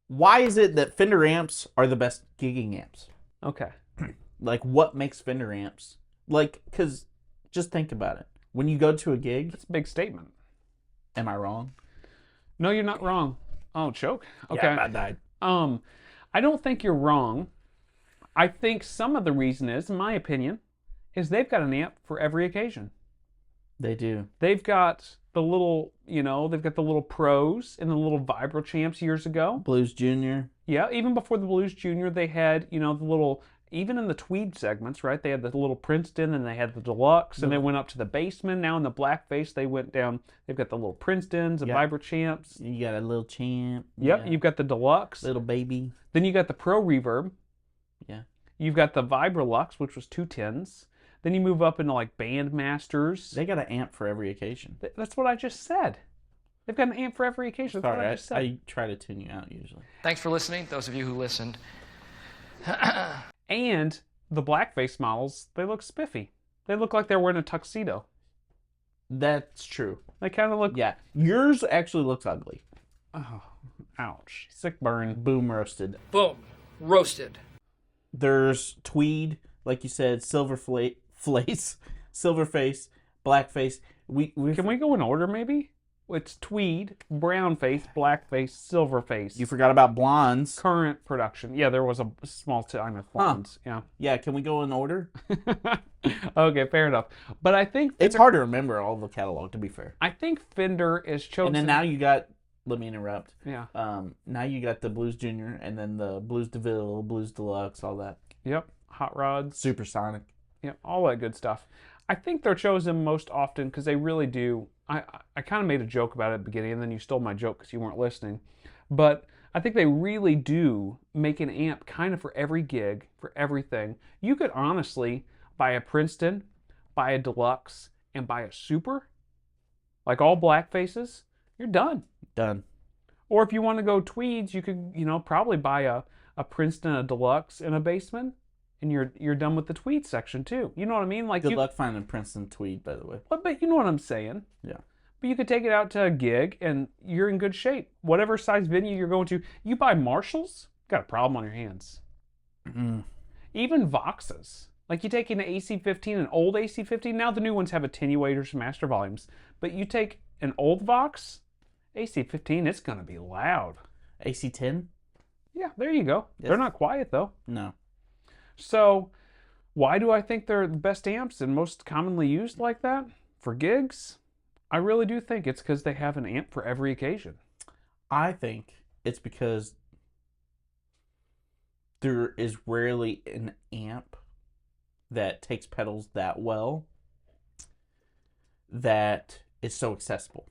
Why is it that Fender amps are the best gigging amps? Okay. Like, what makes Fender amps? Like, because just think about it. When you go to a gig, That's a big statement. am I wrong? No, you're not wrong. Oh, choke. Yeah, Okay. I died. I don't think you're wrong. I think some of the reason is, in my opinion, is they've got an amp for every occasion. They do. They've got the little, they've got the little pros and the little vibro champs years ago. Blues Junior. Yeah, even before the Blues Junior, they had, the little, even in the tweed segments, right? They had the little Princeton and they had the deluxe and they went up to the Bassman. Now in the blackface, they went down, they've got the little Princetons and vibro champs. You got a little champ. Yep, Yeah. you've got the deluxe. Little baby. Then you got the Pro Reverb. Yeah. You've got the Vibrolux, which was 210s. Then you move up into like Bandmasters. They got an amp for every occasion. That's what I just said. They've got an amp for every occasion. That's what I just said. I try to tune you out usually. Thanks for listening, those of you who listened. And the blackface models, they look spiffy. They look like they're wearing a tuxedo. That's true. They kind of look... Yeah. Yours actually looks ugly. Oh, ouch. Sick burn. Boom roasted. Boom. Roasted. There's tweed, like you said, silver silver face, black face. Can we go in order, maybe? It's tweed, brown face, black face, silver face. You forgot about blondes. Current production. Yeah, there was a small time of blondes. Yeah. Yeah, can we go in order? Okay, fair enough. But I think It's hard to remember all the catalog, to be fair. I think Fender is chosen. And then now you got, let me interrupt. Yeah. Now you got the Blues Junior and then the Blues DeVille, Blues Deluxe, all that. Yep. Hot rods. Supersonic. Yep. All that good stuff. I think they're chosen most often because they really do. I kind of made a joke about it at the beginning, and then you stole my joke because you weren't listening. But I think they really do make an amp kind of for every gig, for everything. You could honestly buy a Princeton, buy a Deluxe, and buy a Super, like all black faces. You're done. Done. Or if you want to go tweeds, you could, probably buy a Princeton, a Deluxe, and a Bassman, and you're done with the tweed section too. You know what I mean? Like Good luck finding Princeton tweed, by the way. But you know what I'm saying. Yeah. But you could take it out to a gig, and you're in good shape. Whatever size venue you're going to, you buy Marshalls, got a problem on your hands. Even Voxes. Like you take an AC-15, an old AC-15. Now the new ones have attenuators, master volumes. But you take an old Vox, AC-15, it's going to be loud. AC-10? Yeah, there you go. Yes. They're not quiet, though. No. So, why do I think they're the best amps and most commonly used like that? For gigs? I really do think it's because they have an amp for every occasion. I think it's because there is rarely an amp that takes pedals that well that is so accessible.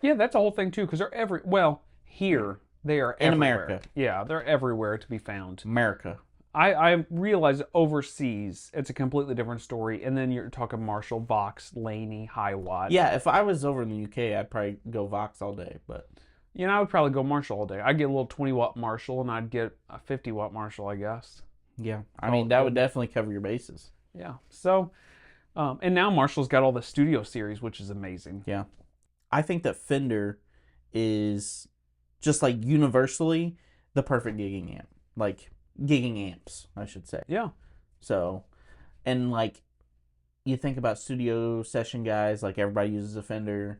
Yeah, that's a whole thing too, because they're here they are in everywhere. America. Yeah, they're everywhere to be found. America. I realize overseas it's a completely different story, and then you're talking Marshall, Vox, Laney, High Watt. Yeah, if I was over in the UK, I'd probably go Vox all day, but I would probably go Marshall all day. I'd get a little 20-watt Marshall, and I'd get a 50-watt Marshall, I guess. Yeah, I mean, that would definitely cover your bases. Yeah, so, and now Marshall's got all the Studio Series, which is amazing. Yeah. I think that Fender is just like universally the perfect gigging amp. Like, gigging amps, I should say. Yeah. So, and like, you think about studio session guys, like everybody uses a Fender.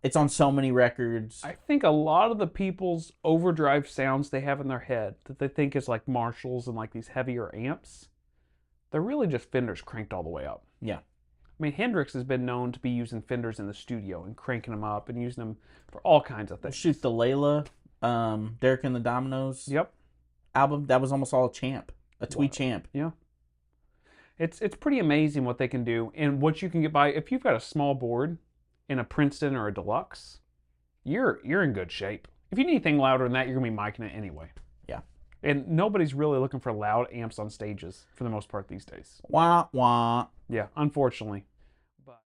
It's on so many records. I think a lot of the people's overdrive sounds they have in their head that they think is like Marshalls and like these heavier amps, they're really just Fenders cranked all the way up. Yeah. I mean, Hendrix has been known to be using Fenders in the studio and cranking them up and using them for all kinds of things. Shoot, the Layla, Derek and the Dominoes album, that was almost all a champ, a tweed champ. Yeah. It's pretty amazing what they can do and what you can get by. If you've got a small board in a Princeton or a Deluxe, you're in good shape. If you need anything louder than that, you're going to be micing it anyway. Yeah. And nobody's really looking for loud amps on stages for the most part these days. Wah, wah. Yeah, unfortunately.